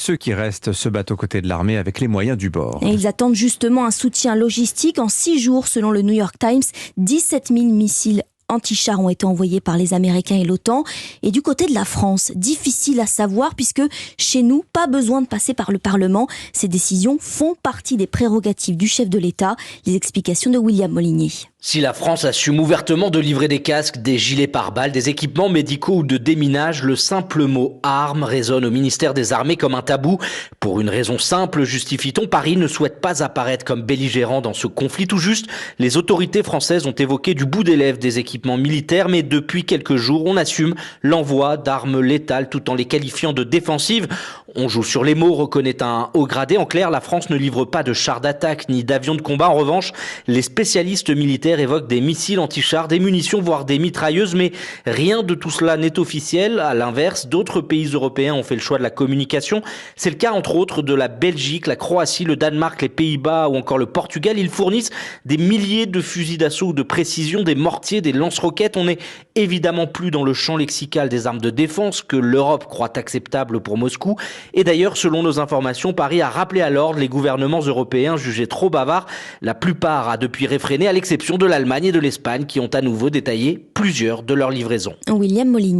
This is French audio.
Ceux qui restent se battent aux côtés de l'armée avec les moyens du bord. Et ils attendent justement un soutien logistique. En 6 jours, selon le New York Times, 17 000 missiles anti-chars ont été envoyés par les Américains et l'OTAN. Et du côté de la France, difficile à savoir puisque chez nous, pas besoin de passer par le Parlement. Ces décisions font partie des prérogatives du chef de l'État. Les explications de William Molinier. Si la France assume ouvertement de livrer des casques, des gilets pare-balles, des équipements médicaux ou de déminage, le simple mot « armes » résonne au ministère des Armées comme un tabou. Pour une raison simple, justifie-t-on, Paris ne souhaite pas apparaître comme belligérant dans ce conflit. Tout juste, les autorités françaises ont évoqué du bout des lèvres des équipements militaires, mais depuis quelques jours, on assume l'envoi d'armes létales tout en les qualifiant de défensives. On joue sur les mots, reconnaît un haut gradé. En clair, la France ne livre pas de chars d'attaque ni d'avions de combat. En revanche, les spécialistes militaires évoquent des missiles anti-chars, des munitions, voire des mitrailleuses, mais rien de tout cela n'est officiel. À l'inverse, d'autres pays européens ont fait le choix de la communication. C'est le cas entre autres de la Belgique, la Croatie, le Danemark, les Pays-Bas ou encore le Portugal. Ils fournissent des milliers de fusils d'assaut ou de précision, des mortiers, des lance-roquettes. On n'est évidemment plus dans le champ lexical des armes de défense que l'Europe croit acceptable pour Moscou. Et d'ailleurs, selon nos informations, Paris a rappelé à l'ordre les gouvernements européens jugés trop bavards. La plupart a depuis réfréné, à l'exception de l'Allemagne et de l'Espagne qui ont à nouveau détaillé plusieurs de leurs livraisons. William Molinier.